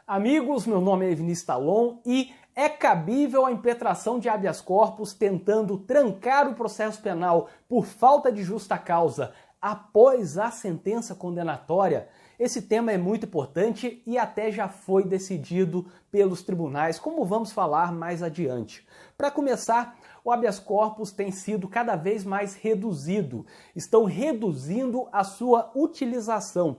Amigos, meu nome é Vinícius Talon e é cabível a impetração de habeas corpus tentando trancar o processo penal por falta de justa causa após a sentença condenatória? Esse tema é muito importante e até já foi decidido pelos tribunais, como vamos falar mais adiante. Para começar, o habeas corpus tem sido cada vez mais reduzido, estão reduzindo a sua utilização.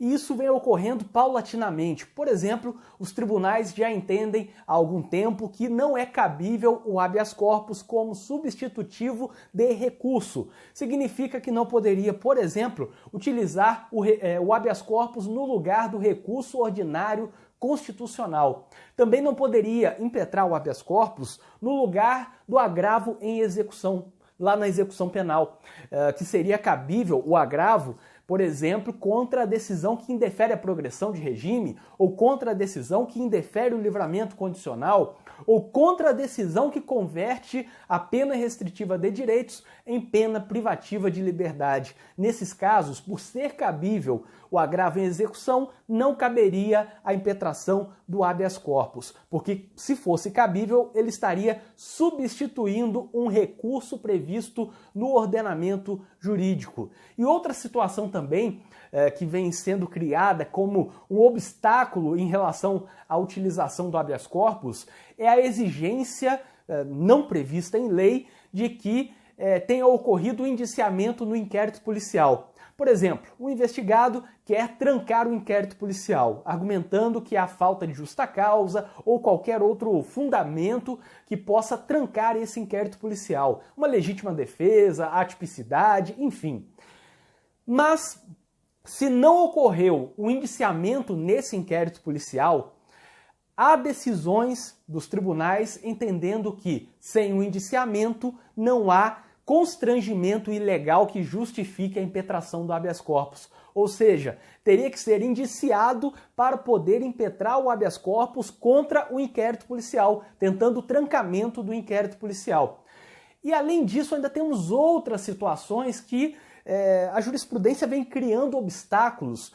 E isso vem ocorrendo paulatinamente. Por exemplo, os tribunais já entendem há algum tempo que não é cabível o habeas corpus como substitutivo de recurso. Significa que não poderia, por exemplo, utilizar o habeas corpus no lugar do recurso ordinário constitucional. Também não poderia impetrar o habeas corpus no lugar do agravo em execução, lá na execução penal, que seria cabível o agravo, por exemplo, contra a decisão que indefere a progressão de regime, ou contra a decisão que indefere o livramento condicional, ou contra a decisão que converte a pena restritiva de direitos em pena privativa de liberdade. Nesses casos, por ser cabível o agravo em execução, não caberia a impetração do habeas corpus, porque se fosse cabível, ele estaria substituindo um recurso previsto no ordenamento jurídico. E outra situação também que vem sendo criada como um obstáculo em relação à utilização do habeas corpus é a exigência não prevista em lei de que tenha ocorrido o indiciamento no inquérito policial. Por exemplo, o investigado quer trancar o inquérito policial, argumentando que há falta de justa causa ou qualquer outro fundamento que possa trancar esse inquérito policial. Uma legítima defesa, atipicidade, enfim. Mas, se não ocorreu o indiciamento nesse inquérito policial, há decisões dos tribunais entendendo que, sem o indiciamento, não há constrangimento ilegal que justifique a impetração do habeas corpus. Ou seja, teria que ser indiciado para poder impetrar o habeas corpus contra o inquérito policial, tentando o trancamento do inquérito policial. E além disso, ainda temos outras situações que a jurisprudência vem criando obstáculos,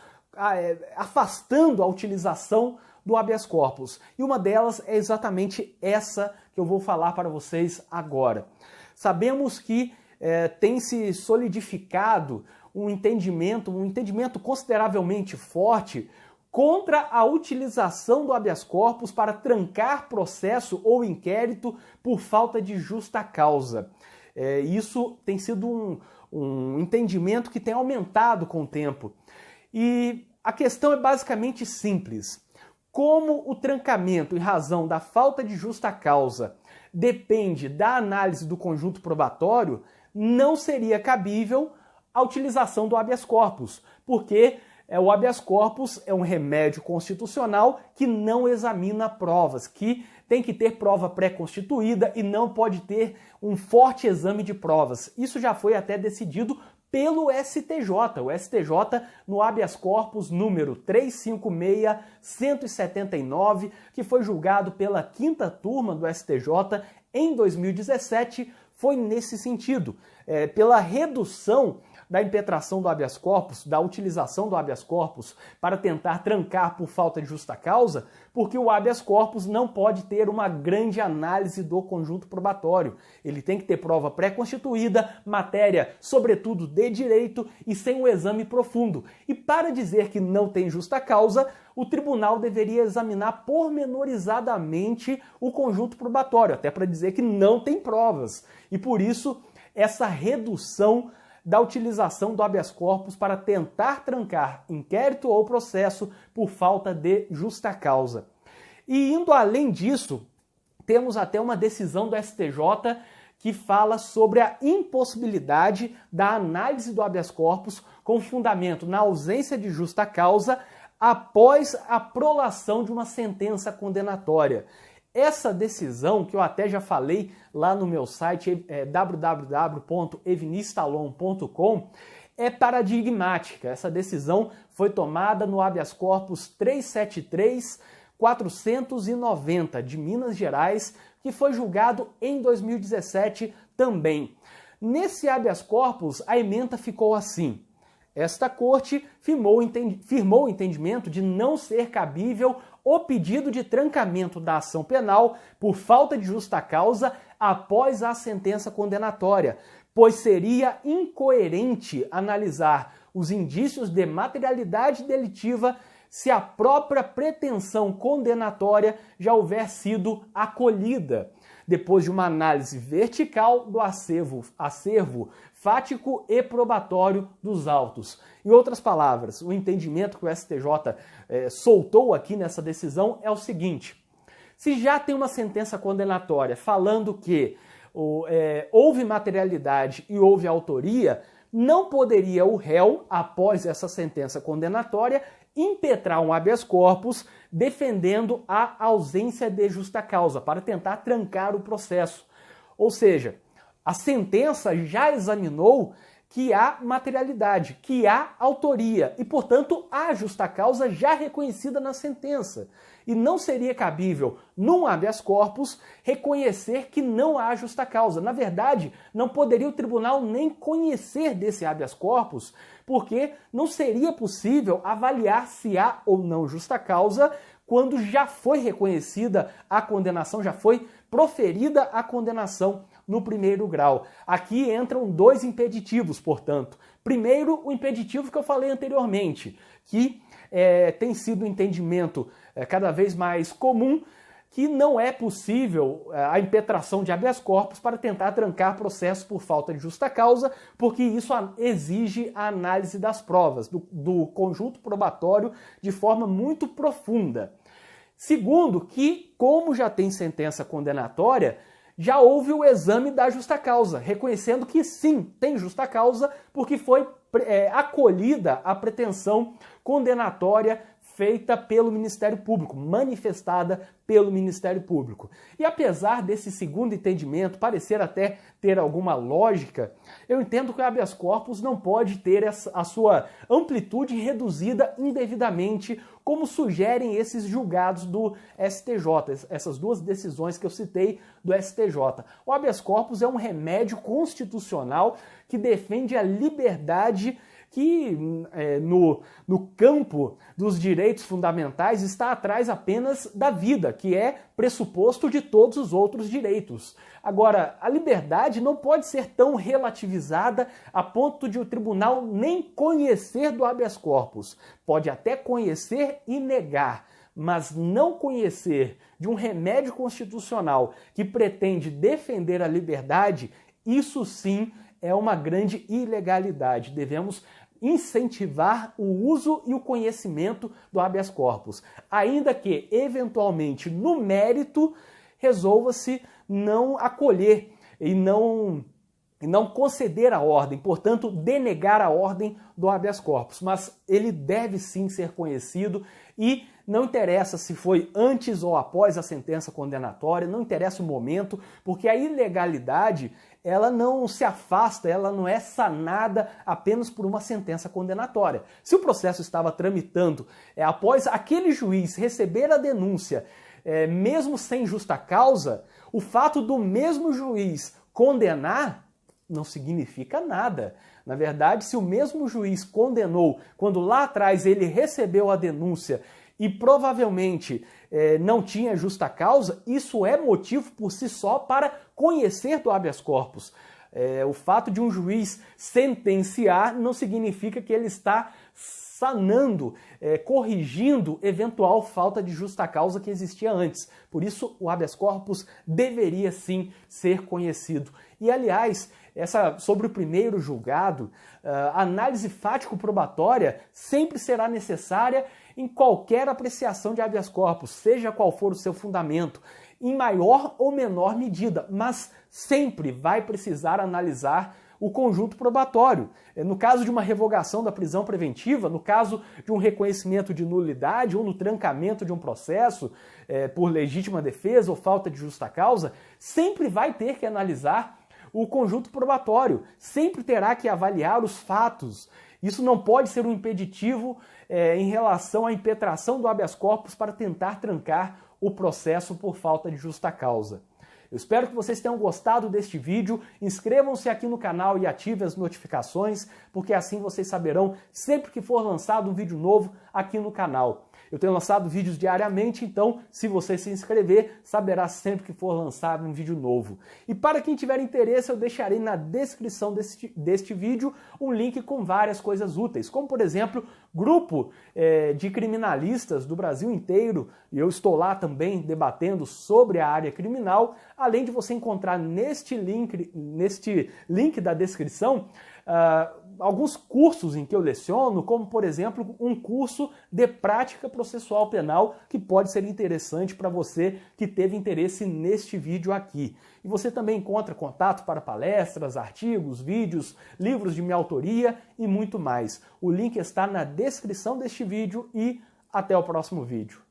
afastando a utilização do habeas corpus. E uma delas é exatamente essa que eu vou falar para vocês agora. Sabemos que tem se solidificado um entendimento consideravelmente forte contra a utilização do habeas corpus para trancar processo ou inquérito por falta de justa causa. Isso tem sido um entendimento que tem aumentado com o tempo. E a questão é basicamente simples. Como o trancamento em razão da falta de justa causa depende da análise do conjunto probatório, não seria cabível a utilização do habeas corpus, porque o habeas corpus é um remédio constitucional que não examina provas, que tem que ter prova pré-constituída e não pode ter um forte exame de provas. Isso já foi até decidido pelo STJ. O STJ, no habeas corpus número 356-179, que foi julgado pela 5ª turma do STJ em 2017, foi nesse sentido, pela redução da impetração do habeas corpus, da utilização do habeas corpus para tentar trancar por falta de justa causa, porque o habeas corpus não pode ter uma grande análise do conjunto probatório. Ele tem que ter prova pré-constituída, matéria, sobretudo, de direito e sem um exame profundo. E para dizer que não tem justa causa, o tribunal deveria examinar pormenorizadamente o conjunto probatório, até para dizer que não tem provas. E por isso, essa redução da utilização do habeas corpus para tentar trancar inquérito ou processo por falta de justa causa. E indo além disso, temos até uma decisão do STJ que fala sobre a impossibilidade da análise do habeas corpus com fundamento na ausência de justa causa após a prolação de uma sentença condenatória. Essa decisão, que eu até já falei lá no meu site www.evinistalon.com, é paradigmática. Essa decisão foi tomada no habeas corpus 373-490 de Minas Gerais, que foi julgado em 2017 também. Nesse habeas corpus, a ementa ficou assim: Esta corte firmou o entendimento de não ser cabível o pedido de trancamento da ação penal por falta de justa causa após a sentença condenatória, pois seria incoerente analisar os indícios de materialidade delitiva se a própria pretensão condenatória já houver sido acolhida, depois de uma análise vertical do acervo fático e probatório dos autos. Em outras palavras, o entendimento que o STJ soltou aqui nessa decisão é o seguinte: se já tem uma sentença condenatória falando que houve materialidade e houve autoria, não poderia o réu, após essa sentença condenatória, impetrar um habeas corpus defendendo a ausência de justa causa, para tentar trancar o processo. Ou seja, a sentença já examinou que há materialidade, que há autoria e, portanto, há justa causa já reconhecida na sentença. E não seria cabível, num habeas corpus, reconhecer que não há justa causa. Na verdade, não poderia o tribunal nem conhecer desse habeas corpus, porque não seria possível avaliar se há ou não justa causa quando já foi reconhecida a condenação, já foi proferida a condenação no primeiro grau. Aqui entram dois impeditivos, portanto. Primeiro, o impeditivo que eu falei anteriormente, que tem sido um entendimento cada vez mais comum, que não é possível a impetração de habeas corpus para tentar trancar processo por falta de justa causa, porque isso exige a análise das provas, do conjunto probatório de forma muito profunda. Segundo, que como já tem sentença condenatória, já houve o exame da justa causa, reconhecendo que sim, tem justa causa, porque foi acolhida a pretensão condenatória feita pelo Ministério Público, manifestada pelo Ministério Público. E apesar desse segundo entendimento parecer até ter alguma lógica, eu entendo que o habeas corpus não pode ter a sua amplitude reduzida indevidamente, como sugerem esses julgados do STJ, essas duas decisões que eu citei do STJ. O habeas corpus é um remédio constitucional que defende a liberdade que no campo dos direitos fundamentais está atrás apenas da vida, que é pressuposto de todos os outros direitos. Agora, a liberdade não pode ser tão relativizada a ponto de o tribunal nem conhecer do habeas corpus. Pode até conhecer e negar, mas não conhecer de um remédio constitucional que pretende defender a liberdade, isso sim é uma grande ilegalidade. Devemos incentivar o uso e o conhecimento do habeas corpus, ainda que, eventualmente, no mérito, resolva-se não acolher e não conceder a ordem, portanto, denegar a ordem do habeas corpus. Mas ele deve sim ser conhecido e não interessa se foi antes ou após a sentença condenatória, não interessa o momento, porque a ilegalidade ela não se afasta, ela não é sanada apenas por uma sentença condenatória. Se o processo estava tramitando após aquele juiz receber a denúncia, mesmo sem justa causa, o fato do mesmo juiz condenar não significa nada. Na verdade, se o mesmo juiz condenou quando lá atrás ele recebeu a denúncia e provavelmente não tinha justa causa, isso é motivo por si só para conhecer do habeas corpus. O fato de um juiz sentenciar não significa que ele está sanando, corrigindo eventual falta de justa causa que existia antes. Por isso, o habeas corpus deveria sim ser conhecido. E, aliás, sobre o primeiro julgado, a análise fático-probatória sempre será necessária em qualquer apreciação de habeas corpus, seja qual for o seu fundamento, em maior ou menor medida, mas sempre vai precisar analisar o conjunto probatório. No caso de uma revogação da prisão preventiva, no caso de um reconhecimento de nulidade ou no trancamento de um processo por legítima defesa ou falta de justa causa, sempre vai ter que analisar o conjunto probatório, sempre terá que avaliar os fatos. Isso não pode ser um impeditivo em relação à impetração do habeas corpus para tentar trancar o processo por falta de justa causa. Eu espero que vocês tenham gostado deste vídeo, inscrevam-se aqui no canal e ativem as notificações, porque assim vocês saberão sempre que for lançado um vídeo novo aqui no canal. Eu tenho lançado vídeos diariamente, então se você se inscrever, saberá sempre que for lançado um vídeo novo. E para quem tiver interesse, eu deixarei na descrição deste vídeo um link com várias coisas úteis, como por exemplo, grupo de criminalistas do Brasil inteiro, e eu estou lá também debatendo sobre a área criminal, além de você encontrar neste link da descrição, alguns cursos em que eu leciono, como por exemplo um curso de prática processual penal que pode ser interessante para você que teve interesse neste vídeo aqui. E você também encontra contato para palestras, artigos, vídeos, livros de minha autoria e muito mais. O link está na descrição deste vídeo e até o próximo vídeo.